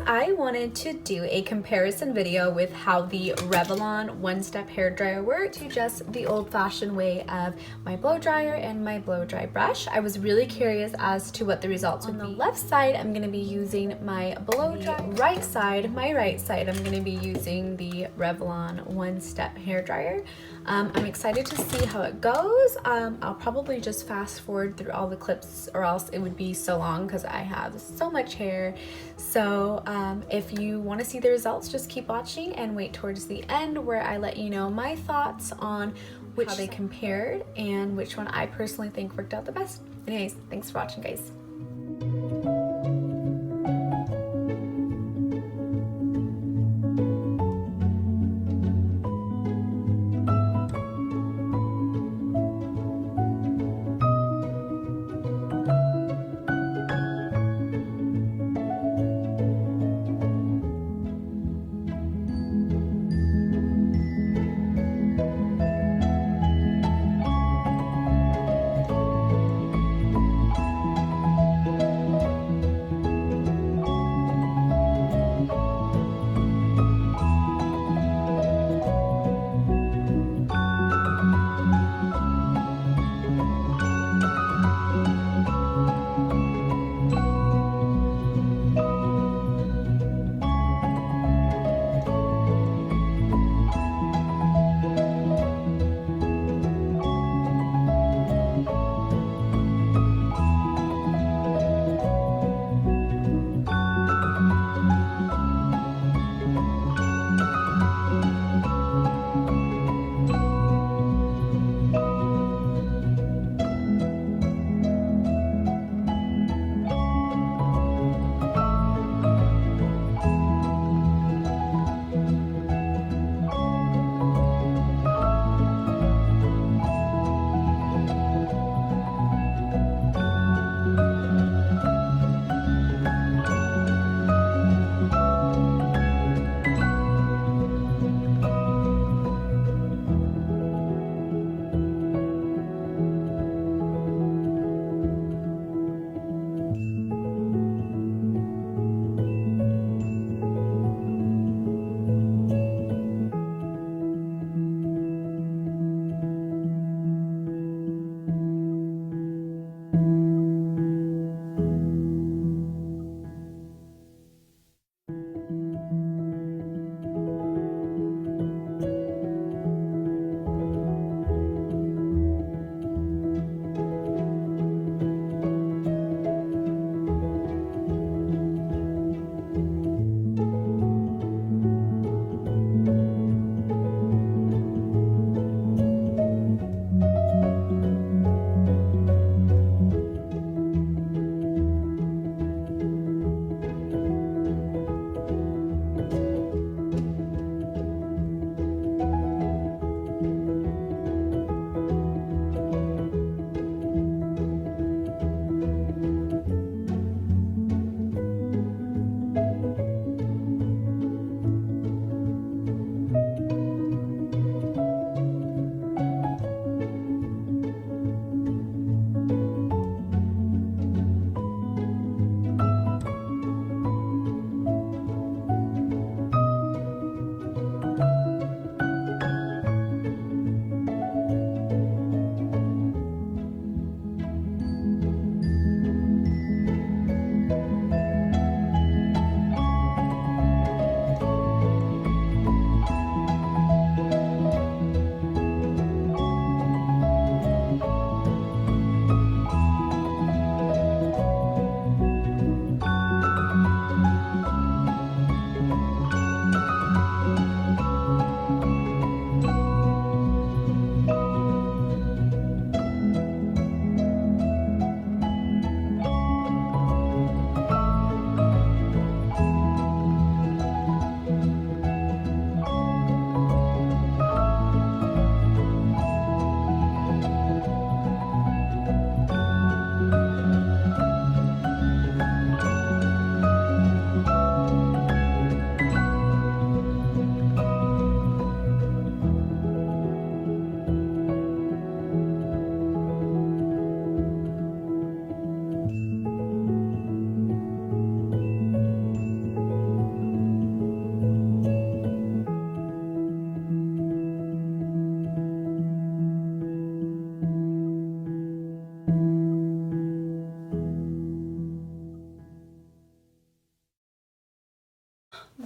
I wanted to do a comparison video with how the Revlon one-step hair dryer worked to just the old-fashioned way of my blow dryer and my blow dry brush. I was really curious as to what the results would be. On the left side, I'm going to be using my blow dry. My right side, I'm going to be using the Revlon one-step hair dryer. I'm excited to see how it goes. I'll probably just fast forward through all the clips or else it would be so long because I have so much hair. So if you want to see the results, just keep watching and wait towards the end where I let you know my thoughts on how they compared and which one I personally think worked out the best. Anyways, thanks for watching, guys.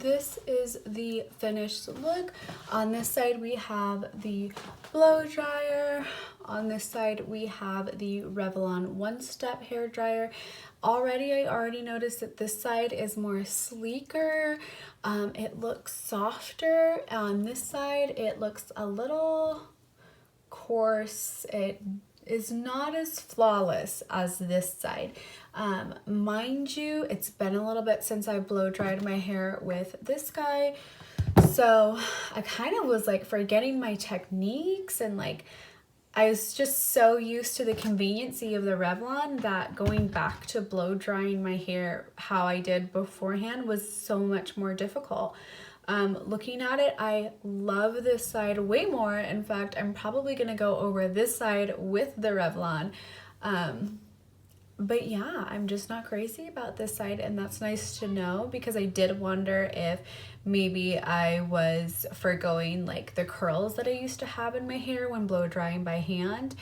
this is the finished look. On this side we have the blow dryer. On this side we have the Revlon one-step hair dryer. I already noticed that this side is more sleeker. It looks softer. On this side it looks a little coarse. It is not as flawless as this side. Mind you, it's been a little bit since I blow dried my hair with this guy, so I kind of was like forgetting my techniques, and like I was just so used to the conveniency of the Revlon that going back to blow drying my hair how I did beforehand was so much more difficult. Looking at it, I love this side way more. In fact, I'm probably gonna go over this side with the Revlon. But yeah, I'm just not crazy about this side, and that's nice to know, because I did wonder if maybe I was forgoing like the curls that I used to have in my hair when blow drying by hand.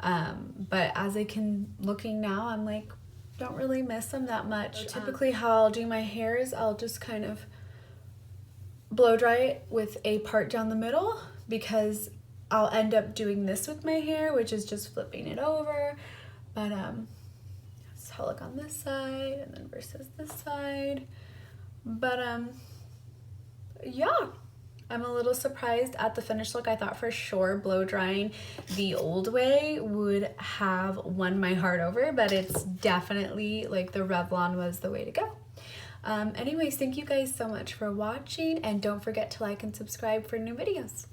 But as looking now, I'm like, don't really miss them that much. Typically how I'll do my hair is I'll just kind of blow dry it with a part down the middle, because I'll end up doing this with my hair, which is just flipping it over. But that's how I look on this side, and then versus this side. But yeah, I'm a little surprised at the finished look. I thought for sure blow drying the old way would have won my heart over, but it's definitely like the Revlon was the way to go. Anyways, thank you guys so much for watching, and don't forget to like and subscribe for new videos.